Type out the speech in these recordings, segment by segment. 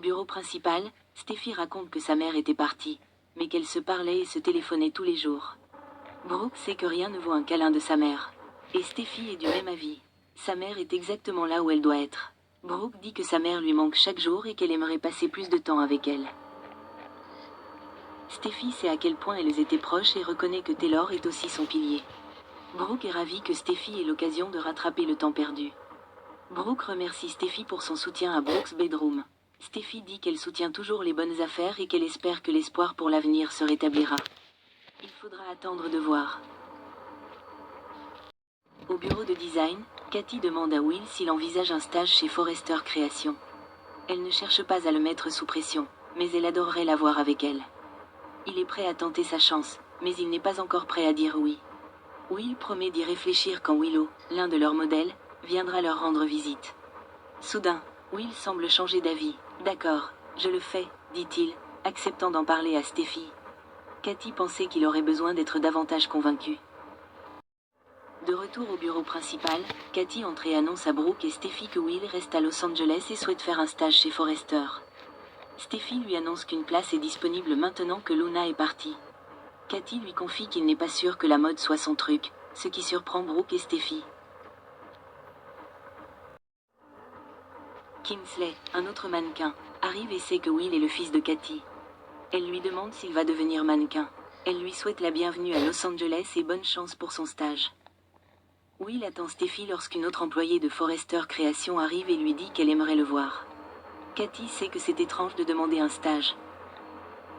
bureau principal, Steffi raconte que sa mère était partie, mais qu'elle se parlait et se téléphonait tous les jours. Brooke sait que rien ne vaut un câlin de sa mère. Et Steffi est du même avis. Sa mère est exactement là où elle doit être. Brooke dit que sa mère lui manque chaque jour et qu'elle aimerait passer plus de temps avec elle. Steffi sait à quel point elles étaient proches et reconnaît que Taylor est aussi son pilier. Brooke est ravie que Steffi ait l'occasion de rattraper le temps perdu. Brooke remercie Steffi pour son soutien à Brooke's Bedroom. Steffi dit qu'elle soutient toujours les bonnes affaires et qu'elle espère que l'espoir pour l'avenir se rétablira. Il faudra attendre de voir. Au bureau de design, Cathy demande à Will s'il envisage un stage chez Forrester Création. Elle ne cherche pas à le mettre sous pression, mais elle adorerait l'avoir avec elle. Il est prêt à tenter sa chance, mais il n'est pas encore prêt à dire oui. Will promet d'y réfléchir quand Willow, l'un de leurs modèles, viendra leur rendre visite. Soudain, Will semble changer d'avis. « D'accord, je le fais, dit-il, acceptant d'en parler à Steffi. Cathy pensait qu'il aurait besoin d'être davantage convaincu. De retour au bureau principal, Cathy entre et annonce à Brooke et Steffi que Will reste à Los Angeles et souhaite faire un stage chez Forrester. Steffi lui annonce qu'une place est disponible maintenant que Luna est partie. Cathy lui confie qu'il n'est pas sûr que la mode soit son truc, ce qui surprend Brooke et Steffi. Kingsley, un autre mannequin, arrive et sait que Will est le fils de Cathy. Elle lui demande s'il va devenir mannequin. Elle lui souhaite la bienvenue à Los Angeles et bonne chance pour son stage. Will attend Steffi lorsqu'une autre employée de Forrester Création arrive et lui dit qu'elle aimerait le voir. Cathy sait que c'est étrange de demander un stage.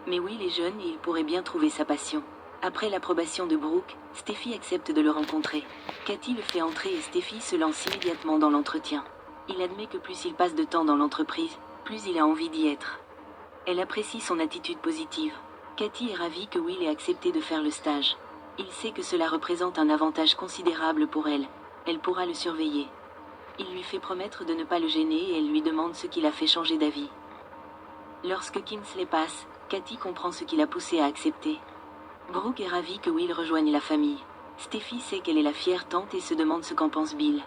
Mais Will est jeune et il pourrait bien trouver sa passion. Après l'approbation de Brooke, Steffi accepte de le rencontrer. Cathy le fait entrer et Steffi se lance immédiatement dans l'entretien. Il admet que plus il passe de temps dans l'entreprise, plus il a envie d'y être. Elle apprécie son attitude positive. Cathy est ravie que Will ait accepté de faire le stage. Il sait que cela représente un avantage considérable pour elle. Elle pourra le surveiller. Il lui fait promettre de ne pas le gêner et elle lui demande ce qui l'a fait changer d'avis. Lorsque Kingsley passe, Cathy comprend ce qui l'a poussé à accepter. Brooke est ravie que Will rejoigne la famille. Steffi sait qu'elle est la fière tante et se demande ce qu'en pense Bill.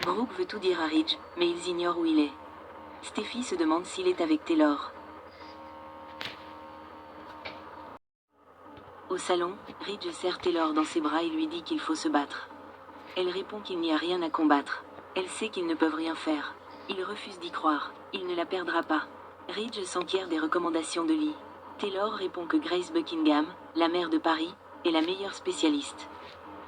Brooke veut tout dire à Ridge, mais ils ignorent où il est. Steffi se demande s'il est avec Taylor. Au salon, Ridge serre Taylor dans ses bras et lui dit qu'il faut se battre. Elle répond qu'il n'y a rien à combattre. Elle sait qu'ils ne peuvent rien faire. Il refuse d'y croire. Il ne la perdra pas. Ridge s'enquiert des recommandations de Lee. Taylor répond que Grace Buckingham, la maire de Paris, est la meilleure spécialiste.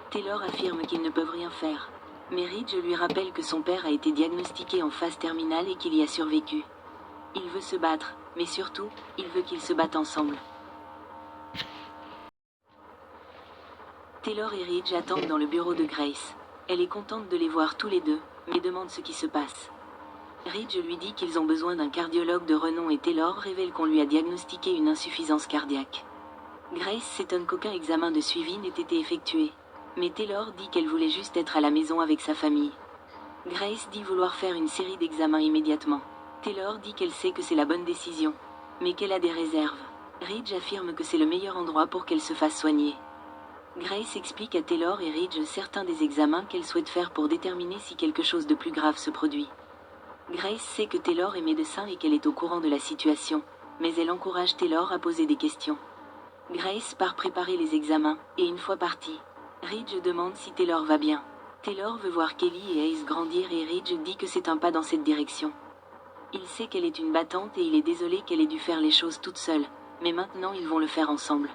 Taylor affirme qu'ils ne peuvent rien faire. Mais Ridge lui rappelle que son père a été diagnostiqué en phase terminale et qu'il y a survécu. Il veut se battre, mais surtout, il veut qu'ils se battent ensemble. Taylor et Ridge attendent dans le bureau de Grace. Elle est contente de les voir tous les deux, mais demande ce qui se passe. Ridge lui dit qu'ils ont besoin d'un cardiologue de renom et Taylor révèle qu'on lui a diagnostiqué une insuffisance cardiaque. Grace s'étonne qu'aucun examen de suivi n'ait été effectué. Mais Taylor dit qu'elle voulait juste être à la maison avec sa famille. Grace dit vouloir faire une série d'examens immédiatement. Taylor dit qu'elle sait que c'est la bonne décision, mais qu'elle a des réserves. Ridge affirme que c'est le meilleur endroit pour qu'elle se fasse soigner. Grace explique à Taylor et Ridge certains des examens qu'elle souhaite faire pour déterminer si quelque chose de plus grave se produit. Grace sait que Taylor est médecin et qu'elle est au courant de la situation, mais elle encourage Taylor à poser des questions. Grace part préparer les examens, et une fois partie, Ridge demande si Taylor va bien. Taylor veut voir Kelly et Ace grandir et Ridge dit que c'est un pas dans cette direction. Il sait qu'elle est une battante et il est désolé qu'elle ait dû faire les choses toute seule, mais maintenant ils vont le faire ensemble.